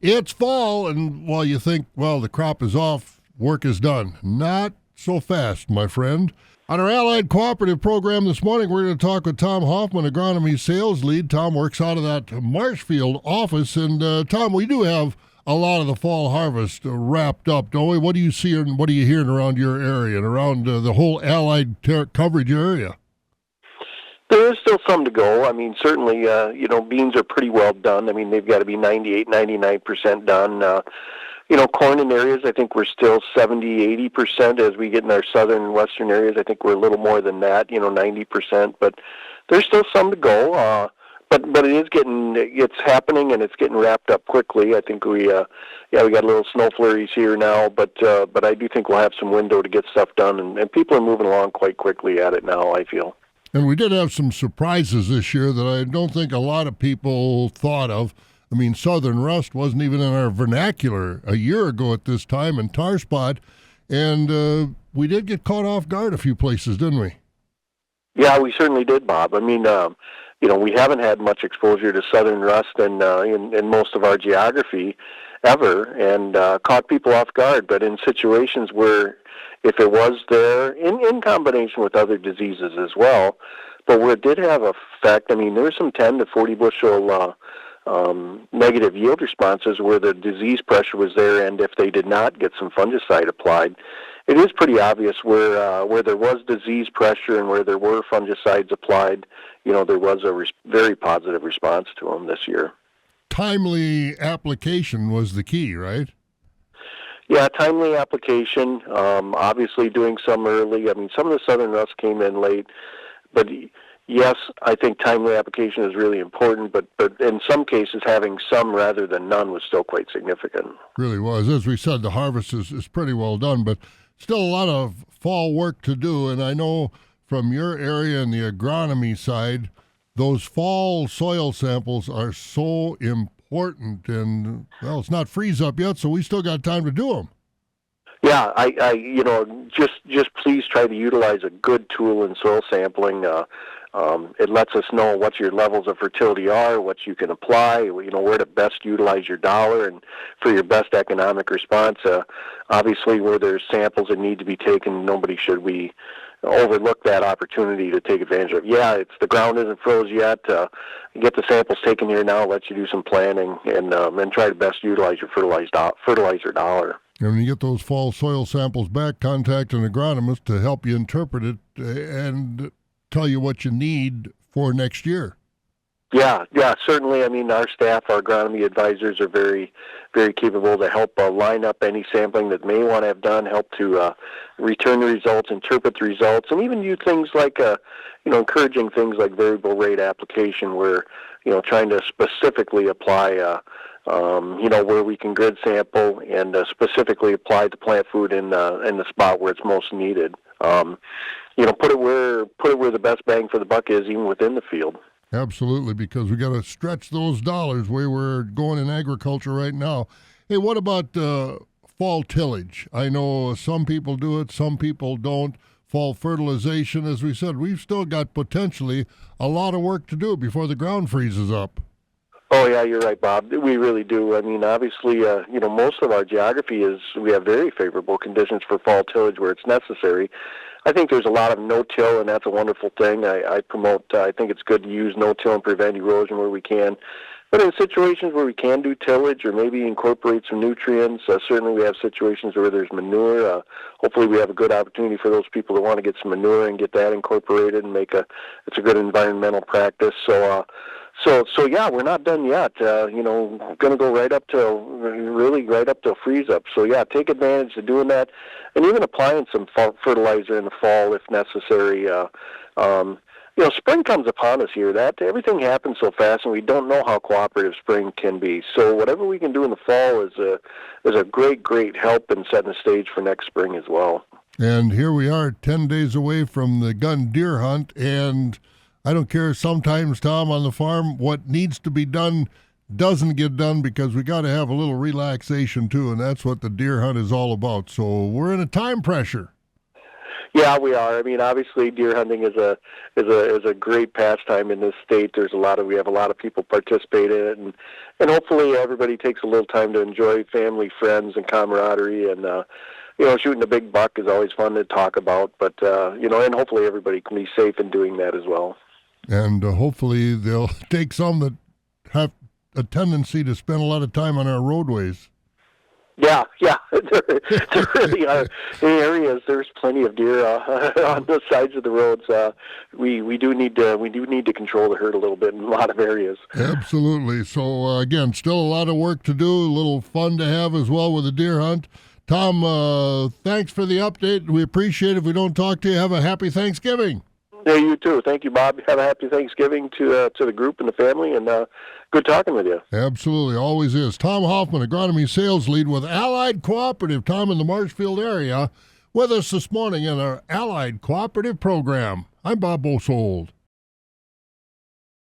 It's fall, and while you think, well, the crop is off, work is done. Not so fast, my friend. On our Allied Cooperative program this morning, we're going to talk with Tom Hoffman, Agronomy Sales Lead. Tom works out of that Marshfield office. And, Tom, we do have a lot of the fall harvest wrapped up, don't we? What do you see and what are you hearing around your area and around the whole Allied coverage area? There is still some to go. I mean, certainly, beans are pretty well done. I mean, they've got to be 98, 99% done. Corn in areas, I think we're still 70, 80%. As we get in our southern and western areas, I think we're a little more than that, 90%. But there's still some to go. But it's happening and it's getting wrapped up quickly. I think we got a little snow flurries here now, but I do think we'll have some window to get stuff done, and people are moving along quite quickly at it now, I feel. And we did have some surprises this year that I don't think a lot of people thought of. I mean, southern rust wasn't even in our vernacular a year ago at this time, and tar spot, and we did get caught off guard a few places, didn't we? Yeah, we certainly did, Bob. I mean, we haven't had much exposure to southern rust in most of our geography ever, and caught people off guard. But in situations where, if it was there, in combination with other diseases as well, but where it did have effect, I mean, there were some 10 to 40 bushel negative yield responses where the disease pressure was there, and if they did not get some fungicide applied, it is pretty obvious where there was disease pressure and where there were fungicides applied, there was a very positive response to them this year. Timely application was the key, right? Yeah, timely application, obviously doing some early. I mean, some of the southern rust came in late, but yes, I think timely application is really important, but in some cases having some rather than none was still quite significant. Really was. As we said, the harvest is pretty well done, but still a lot of fall work to do, and I know from your area and the agronomy side, those fall soil samples are so important, and, well, it's not freeze up yet, so we still got time to do them. Yeah, just please try to utilize a good tool in soil sampling. It lets us know what your levels of fertility are, what you can apply, where to best utilize your dollar and for your best economic response. Obviously, where there's samples that need to be taken, nobody should we overlook that opportunity to take advantage of. Yeah, the ground isn't froze yet. Get the samples taken here now, let you do some planning, and try to best utilize your fertilizer dollar. And when you get those fall soil samples back, contact an agronomist to help you interpret it and tell you what you need for next year. Yeah, certainly. I mean, our staff, our agronomy advisors are very, very capable to help line up any sampling that may want to have done, help to return the results, interpret the results, and even do things like, encouraging things like variable rate application where, trying to specifically apply, where we can grid sample and specifically apply the plant food in the spot where it's most needed. Put it where the best bang for the buck is, even within the field. Absolutely, because we got to stretch those dollars where we're going in agriculture right now. Hey, what about fall tillage? I know some people do it, some people don't. Fall fertilization, as we said, we've still got potentially a lot of work to do before the ground freezes up. Oh, yeah, you're right, Bob. We really do. I mean, obviously, most of our geography we have very favorable conditions for fall tillage where it's necessary. I think there's a lot of no-till, and that's a wonderful thing. I think it's good to use no-till and prevent erosion where we can. But in situations where we can do tillage or maybe incorporate some nutrients, certainly we have situations where there's manure. Hopefully we have a good opportunity for those people that want to get some manure and get that incorporated and it's a good environmental practice. So yeah, we're not done yet. Going to go right up to freeze up. So yeah, take advantage of doing that, and even applying some fertilizer in the fall if necessary. Spring comes upon us here. That everything happens so fast, and we don't know how cooperative spring can be. So whatever we can do in the fall is a great help in setting the stage for next spring as well. And here we are, 10 days away from the gun deer hunt, and I don't care sometimes, Tom, on the farm, what needs to be done doesn't get done because we got to have a little relaxation too, and that's what the deer hunt is all about. So we're in a time pressure. Yeah, we are. I mean, obviously, deer hunting is a great pastime in this state. We have a lot of people participate in it, and hopefully everybody takes a little time to enjoy family, friends, and camaraderie. And shooting a big buck is always fun to talk about. But and hopefully everybody can be safe in doing that as well. And hopefully they'll take some that have a tendency to spend a lot of time on our roadways. Yeah, there really are. In areas, there's plenty of deer on the sides of the roads. We do need to control the herd a little bit in a lot of areas. Absolutely. So again, still a lot of work to do. A little fun to have as well with the deer hunt. Tom, thanks for the update. We appreciate it. If we don't talk to you, have a happy Thanksgiving. Yeah, you too. Thank you, Bob. Have a happy Thanksgiving to the group and the family, and good talking with you. Absolutely, always is. Tom Hoffman, Agronomy Sales Lead with Allied Cooperative. Tom in the Marshfield area with us this morning in our Allied Cooperative program. I'm Bob Bosold.